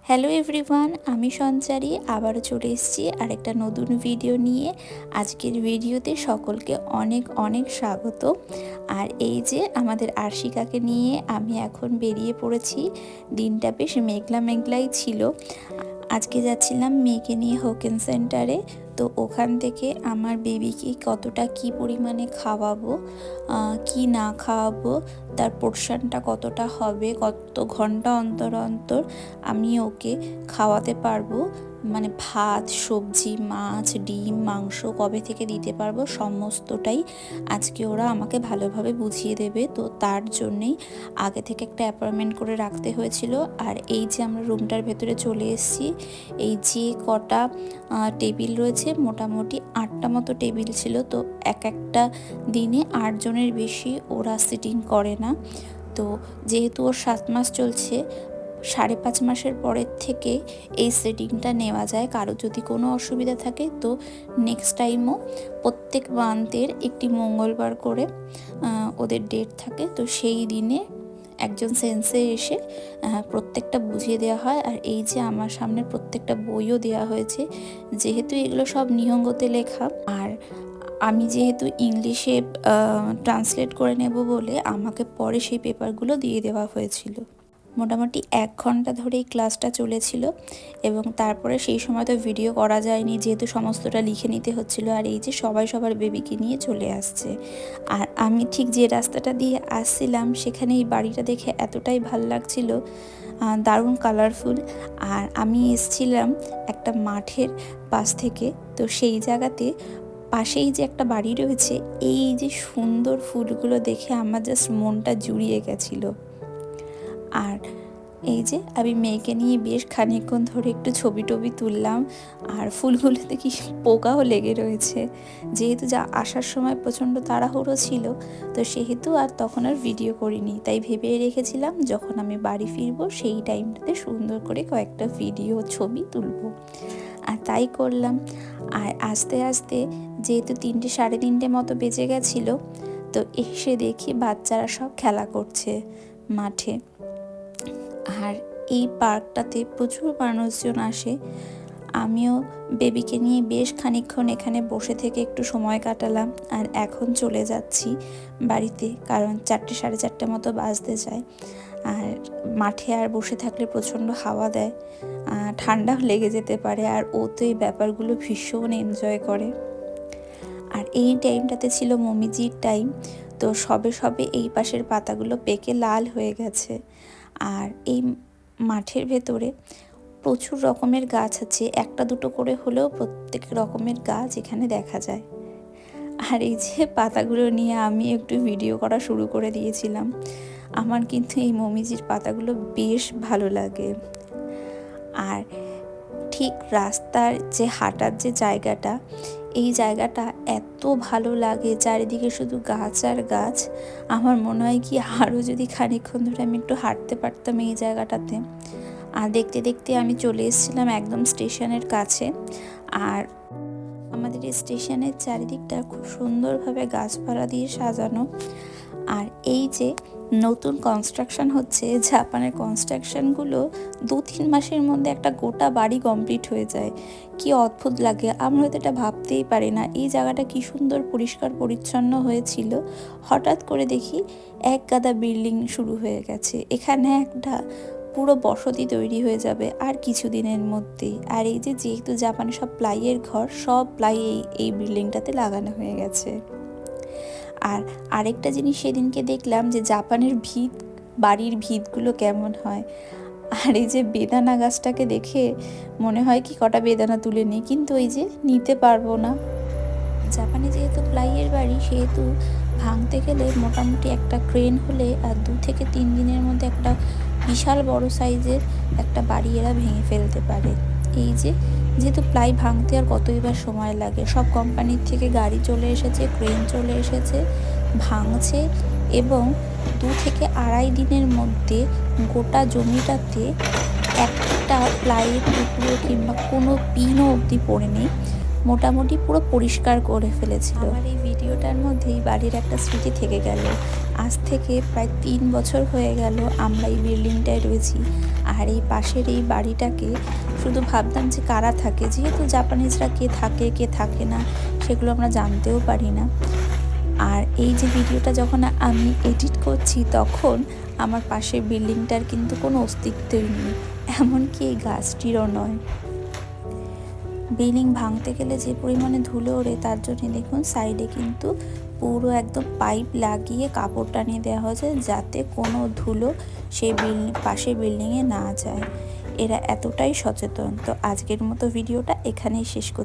Hello everyone, আমি সঞ্চারী আবারও চলে এসেছি আরেকটা নতুন ভিডিও নিয়ে। আজকের ভিডিওতে সকলকে অনেক অনেক স্বাগত। আর এই যে আমাদের আরশিকাকে নিয়ে আমি এখন বেরিয়ে পড়েছি। দিনটা বেশ মেঘলা মেঘলাই ছিল। আজকে যাচ্ছিলাম মেয়েকে নিয়ে হোকেন সেন্টারে। তো ওখান থেকে আমার বেবিকে কতটা কি পরিমাণে খাওয়াবো, কি না খাওয়াবো, তার পোর্শনটা কতটা হবে, কত ঘন্টা অন্তর অন্তর আমি ওকে খাওয়াতে পারবো, মানে ভাত, সবজি, মাছ, ডিম, মাংস কবে থেকে দিতে পারবো, সমস্তটাই আজকে ওরা আমাকে ভালোভাবে বুঝিয়ে দেবে। তো তার জন্যেই আগে থেকে একটা অ্যাপয়েন্টমেন্ট করে রাখতে হয়েছিল। আর এই যে আমরা রুমটার ভেতরে চলে এসেছি, এই যে কটা টেবিল রয়েছে, মোটামুটি 8টা মতো টেবিল ছিল। তো এক একটা দিনে 8 জনের বেশি ওরা সিটিং করে না। তো যেহেতু ওর 7 মাস চলছে, 5.5 মাসের পরের থেকে এই সেটিংটা নেওয়া যায়। কারো যদি কোনো অসুবিধা থাকে তো নেক্সট টাইমও প্রত্যেক মান্থের একটি মঙ্গলবার করে ওদের ডেট থাকে। তো সেই দিনে একজন সেন্সে এসে প্রত্যেকটা বুঝিয়ে দেওয়া হয়। আর এই যে আমার সামনে প্রত্যেকটা বইও দেওয়া হয়েছে, যেহেতু এগুলো সব নিহঙ্গতে লেখা, আর আমি যেহেতু ইংলিশে ট্রান্সলেট করে নেব বলে আমাকে পরে সেই পেপারগুলো দিয়ে দেওয়া হয়েছিল। মোটামুটি 1 ঘন্টা ধরে এই ক্লাসটা চলেছিল এবং তারপরে সেই সময় তো ভিডিও করা যায়নি, যেহেতু সমস্তটা লিখে নিতে হচ্ছিল। আর এই যে সবাই সবার বেবিকে নিয়ে চলে আসছে। আর আমি ঠিক যে রাস্তাটা দিয়ে আসছিলাম সেখানে এই বাড়িটা দেখে এতটাই ভাল লাগছিল, দারুণ কালারফুল। আর আমি এসছিলাম একটা মাঠের পাশ থেকে। তো সেই জায়গাতে পাশেই যে একটা বাড়ি রয়েছে, এই যে সুন্দর ফুলগুলো দেখে আমার জাস্ট মনটা জুড়িয়ে গেছিলো। আর এই যে আমি মেয়েকে নিয়ে বেশ খানিকক্ষণ ধরে একটু ছবি টবি তুললাম। আর ফুলগুলোতে কি পোকাও লেগে রয়েছে, যেহেতু যা আসার সময় প্রচণ্ড তাড়াহুড়ো ছিল, তো সেহেতু আর তখন আর ভিডিও করিনি। তাই ভেবে রেখেছিলাম যখন আমি বাড়ি ফিরবো সেই টাইমটাতে সুন্দর করে কয়েকটা ভিডিও ছবি তুলবো, আর তাই করলাম। আর আস্তে আস্তে যেহেতু 3টে সাড়ে 3টে মতো বেজে গেছিলো, তো এসে দেখি বাচ্চারা সব খেলা করছে মাঠে। আর এই পার্কটাতে প্রচুর মানুষজন আসে। আমিও বেবিকে নিয়ে বেশ খানিকক্ষণ এখানে বসে থেকে একটু সময় কাটালাম। আর এখন চলে যাচ্ছি বাড়িতে, কারণ 4টে সাড়ে 4টে মতো বাজতে যায়। আর মাঠে আর বসে থাকলে প্রচণ্ড হাওয়া দেয়, ঠান্ডাও লেগে যেতে পারে। আর ও তো এই ব্যাপারগুলো ভীষণ এনজয় করে। আর এই টাইমটাতে ছিল মমিজির টাইম। তো সবে সবে এই পাশের পাতাগুলো পেকে লাল হয়ে গেছে। আর এই মাঠের ভেতরে প্রচুর রকমের গাছ আছে, একটা দুটো করে হলেও প্রত্যেক রকমের গাছ এখানে দেখা যায়। আর এই যে পাতাগুলো নিয়ে আমি একটু ভিডিও করা শুরু করে দিয়েছিলাম। আমার কিন্তু এই মমিজির পাতাগুলো বেশ ভালো লাগে। আর ঠিক রাস্তার যে হাঁটার যে জায়গাটা, এই জায়গাটা এত ভালো লাগে, চারিদিকে শুধু গাছ আর গাছ। আমার মনে হয় কি আরও যদি খানিকক্ষণ ধরে আমি একটু হাঁটতে পারতাম এই জায়গাটাতে। আর দেখতে দেখতে আমি চলে এসেছিলাম একদম স্টেশনের কাছে। আর আমাদের এই স্টেশনের চারিদিকটা খুব সুন্দরভাবে গাছপালা দিয়ে সাজানো। আর এই যে নতুন কনস্ট্রাকশন হচ্ছে, জাপানের কনস্ট্রাকশনগুলো 2-3 মাসের মধ্যে একটা গোটা বাড়ি কমপ্লিট হয়ে যায়। কি অদ্ভুত লাগে, আমরা হয়তো এটা ভাবতেই পারি না। এই জায়গাটা কি সুন্দর পরিষ্কার পরিচ্ছন্ন হয়েছিল, হঠাৎ করে দেখি এক গাদা বিল্ডিং শুরু হয়ে গেছে। এখানে একটা পুরো বসতি তৈরি হয়ে যাবে আর কিছুদিনের মধ্যেই। আর এই যে যেহেতু জাপানে সব প্লাইয়ের ঘর, সব প্লাই এই বিল্ডিংটাতে লাগানো হয়ে গেছে। আর আরেকটা জিনিস সেদিনকে দেখলাম যে জাপানের ভিত, বাড়ির ভিতগুলো কেমন হয়। আর এই যে বেদানা গাছটাকে দেখে মনে হয় কি কটা বেদানা তুলে নিই, কিন্তু ওই যে নিতে পারবো না। জাপানে যেহেতু প্লাইয়ের বাড়ি, সেহেতু ভাঙতে গেলে মোটামুটি একটা ক্রেন হলে আর 2 থেকে 3 দিনের মধ্যে একটা বিশাল বড় সাইজের একটা বাড়ি এরা ভেঙে ফেলতে পারে। এই যে যেহেতু প্লাই ভাঙতে আর কতই বা সময় লাগে, সব কোম্পানির থেকে গাড়ি চলে এসেছে, ক্রেন চলে এসেছে, ভাঙছে, এবং 2 থেকে আড়াই দিনের মধ্যে গোটা জমিটাতে একটা প্লাইয়ের টুকরো কিংবা কোনো পিনও অবধি পড়ে নেই, মোটামুটি পুরো পরিষ্কার করে ফেলেছিল। আমার এই ভিডিওটার মধ্যেই বাড়ির একটা স্মৃতি থেকে গেল। আজ থেকে প্রায় 3 বছর হয়ে গেল আমরা এই বিল্ডিংটায় রয়েছি। আর এই পাশের এই বাড়িটাকে শুধু ভাবতাম যে কারা থাকে, যেহেতু জাপানিজরা কে থাকে না সেগুলো আমরা জানতেও পারি না। আর এই যে ভিডিওটা যখন আমি এডিট করছি তখন আমার পাশের বিল্ডিংটার কিন্তু কোনো অস্তিত্বই নেই, এমনকি এই গাছটিরও নয়। বিল্ডিং ভাঙতে গেলে যে পরিমাণে ধুলো ওড়ে তার জন্য দেখুন সাইডে কিন্তু পুরো একদম পাইপ লাগিয়ে কাপড় টানিয়ে দেওয়া হয়েছে, যাতে কোনো ধুলো সেই পাশে বিল্ডিংয়ে না যায়। এরা এতটাই সচেতন। তো আজকের মতো ভিডিওটা এখানেই শেষ করছি।